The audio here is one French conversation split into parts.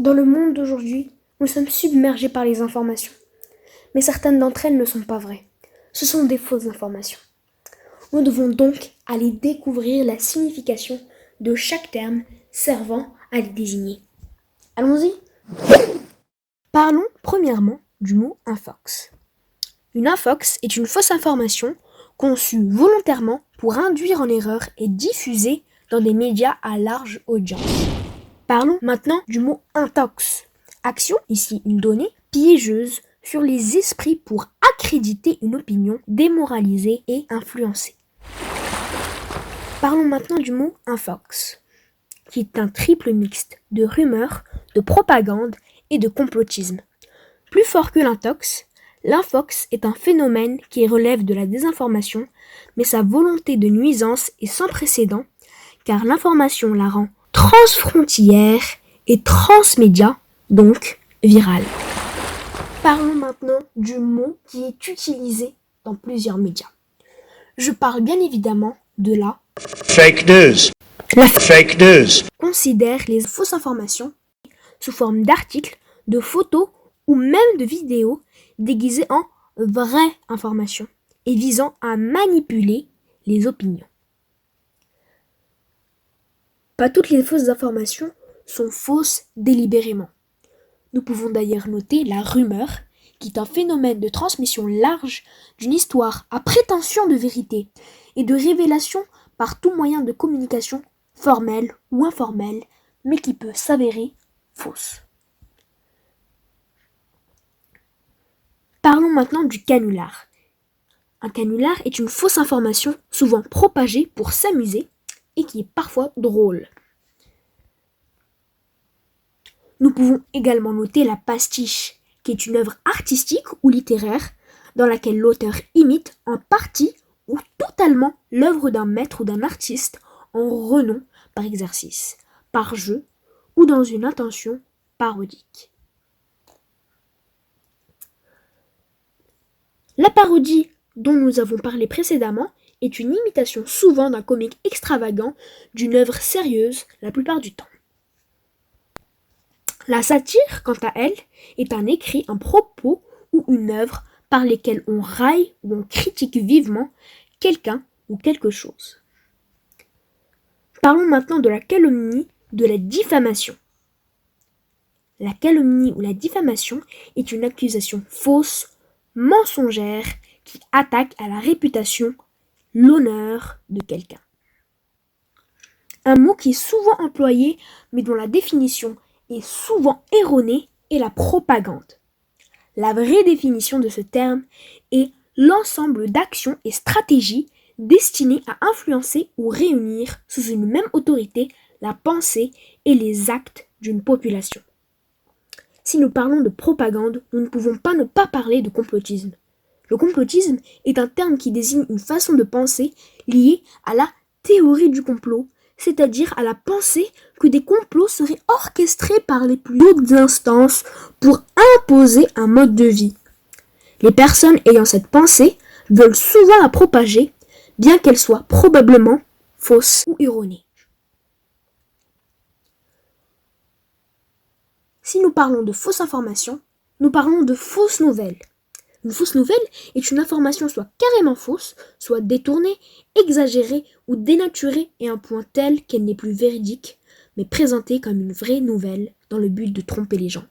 Dans le monde d'aujourd'hui, nous sommes submergés par les informations. Mais certaines d'entre elles ne sont pas vraies. Ce sont des fausses informations. Nous devons donc aller découvrir la signification de chaque terme servant à les désigner. Allons-y. Parlons premièrement du mot infox. Une infox est une fausse information conçue volontairement pour induire en erreur et diffusée dans des médias à large audience. Parlons maintenant du mot intox. Action, ici une donnée, piégeuse sur les esprits pour accréditer une opinion démoralisée et influencée. Parlons maintenant du mot infox, qui est un triple mixte de rumeurs, de propagande et de complotisme. Plus fort que l'infox est un phénomène qui relève de la désinformation, mais sa volonté de nuisance est sans précédent, car l'information la rend transfrontière et transmédia, donc virale. Parlons maintenant du mot qui est utilisé dans plusieurs médias. Je parle bien évidemment de la fake news. La Fake news. considère les fausses informations sous forme d'articles, de photos ou même de vidéos déguisées en vraies informations et visant à manipuler les opinions. Pas toutes les fausses informations sont fausses délibérément. Nous pouvons d'ailleurs noter la rumeur, qui est un phénomène de transmission large d'une histoire à prétention de vérité et de révélation par tout moyen de communication formel ou informel, mais qui peut s'avérer fausse. Parlons maintenant du canular. Un canular est une fausse information souvent propagée pour s'amuser et qui est parfois drôle. Nous pouvons également noter la pastiche, qui est une œuvre artistique ou littéraire dans laquelle l'auteur imite en partie ou totalement l'œuvre d'un maître ou d'un artiste en renom par exercice, par jeu ou dans une intention parodique. La parodie dont nous avons parlé précédemment est une imitation souvent d'un comique extravagant d'une œuvre sérieuse la plupart du temps. La satire, quant à elle, est un écrit, un propos ou une œuvre par lesquels on raille ou on critique vivement quelqu'un ou quelque chose. Parlons maintenant de la calomnie, de la diffamation. La calomnie ou la diffamation est une accusation fausse, mensongère, qui attaque à la réputation, l'honneur de quelqu'un. Un mot qui est souvent employé, mais dont la définition est souvent erronée, est la propagande. La vraie définition de ce terme est l'ensemble d'actions et stratégies destinées à influencer ou réunir sous une même autorité la pensée et les actes d'une population. Si nous parlons de propagande, nous ne pouvons pas ne pas parler de complotisme. Le complotisme est un terme qui désigne une façon de penser liée à la théorie du complot, c'est-à-dire à la pensée que des complots seraient orchestrés par les plus hautes instances pour imposer un mode de vie. Les personnes ayant cette pensée veulent souvent la propager, bien qu'elle soit probablement fausse ou erronée. Si nous parlons de fausses informations, nous parlons de fausses nouvelles. Une fausse nouvelle est une information soit carrément fausse, soit détournée, exagérée ou dénaturée à un point tel qu'elle n'est plus véridique, mais présentée comme une vraie nouvelle dans le but de tromper les gens.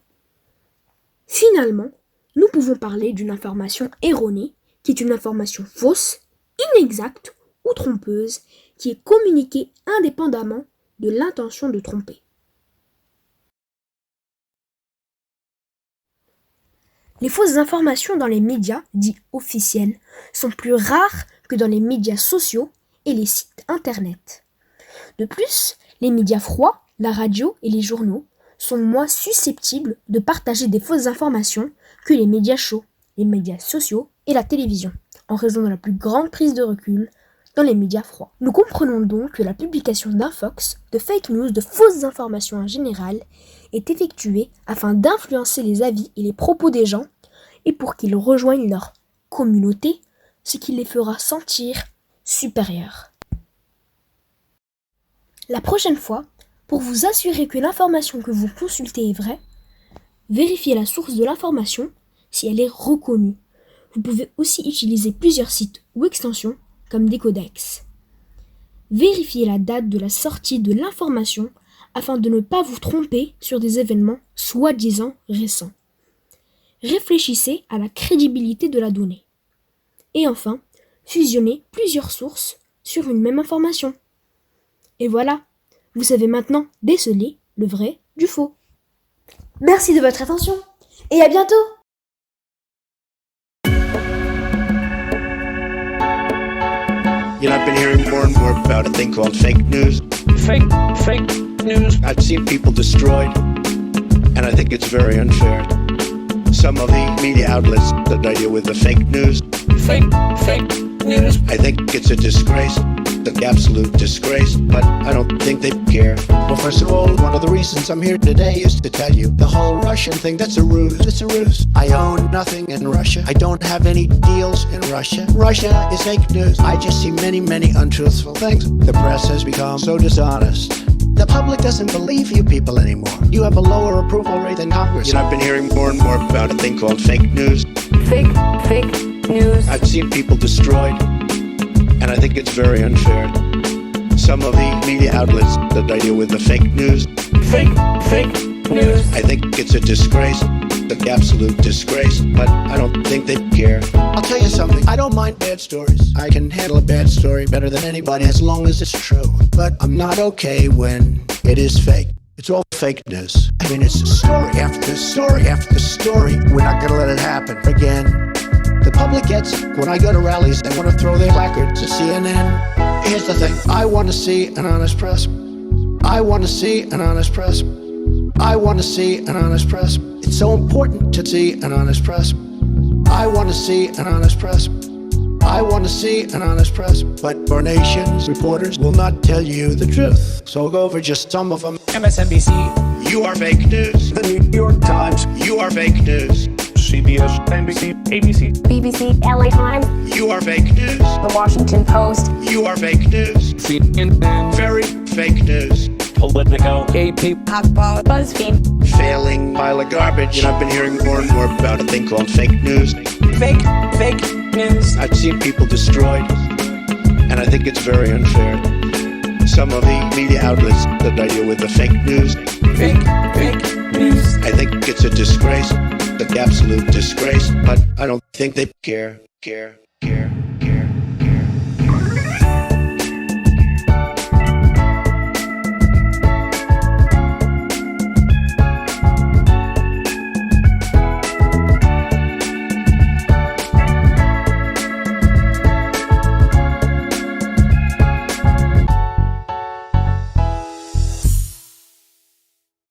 Finalement, nous pouvons parler d'une information erronée, qui est une information fausse, inexacte ou trompeuse, qui est communiquée indépendamment de l'intention de tromper. Les fausses informations dans les médias, dits officiels, sont plus rares que dans les médias sociaux et les sites internet. De plus, les médias froids, la radio et les journaux sont moins susceptibles de partager des fausses informations que les médias chauds, les médias sociaux et la télévision, en raison de la plus grande prise de recul dans les médias froids. Nous comprenons donc que la publication d'infox, de fake news, de fausses informations en général, est effectuée afin d'influencer les avis et les propos des gens et pour qu'ils rejoignent leur communauté, ce qui les fera sentir supérieurs. La prochaine fois, Pour vous assurer que l'information que vous consultez est vraie, vérifiez la source de l'information si elle est reconnue. Vous pouvez aussi utiliser plusieurs sites ou extensions comme des codex. Vérifiez la date de la sortie de l'information afin de ne pas vous tromper sur des événements soi-disant récents. Réfléchissez à la crédibilité de la donnée. Et enfin, fusionnez plusieurs sources sur une même information. Et voilà, vous savez maintenant déceler le vrai du faux. Merci de votre attention et à bientôt! You know, I've been hearing more and more about a thing called fake news. Fake news. I've seen people destroyed, and I think it's very unfair. Some of the media outlets that I deal with the fake news. Fake news. I think it's a disgrace, an absolute disgrace, but I don't think they care. Well, first of all, one of the reasons I'm here today is to tell you the whole Russian thing, that's a ruse. It's a ruse. I own nothing in Russia. I don't have any deals in Russia. Russia is fake news. I just see many, many untruthful things. The press has become so dishonest. The public doesn't believe you people anymore. You have a lower approval rate than Congress. You know, I've been hearing more and more about a thing called fake news. Fake news. I've seen people destroyed, and I think it's very unfair. Some of the media outlets that I deal with the fake news. Fake news. I think it's a disgrace, an absolute disgrace, but I don't think they care. I'll tell you something, I don't mind bad stories. I can handle a bad story better than anybody as long as it's true. But I'm not okay when it is fake. It's all fake news. I mean, it's story after story after story. We're not gonna let it happen again. The public gets it. When I go to rallies, they want to throw their placards to CNN. Here's the thing. I want to see an honest press. I want to see an honest press. I want to see an honest press. It's so important to see an honest press. I want to see an honest press. I want to see an honest press. But our nation's reporters will not tell you the truth. So I'll go over just some of them. MSNBC. You are fake news. The New York Times. You are fake news. CBS, NBC, ABC, BBC, LA Times, You are fake news. The Washington Post, You are fake news. CNN. Very fake news. Politico. AP. HuffPo, BuzzFeed, Failing pile of garbage. You know, I've been hearing more and more about a thing called fake news. Fake news. I've seen people destroyed, and I think it's very unfair. Some of the media outlets that I deal with the fake news. Fake news. I think it's a disgrace, an absolute disgrace, but I don't think they care.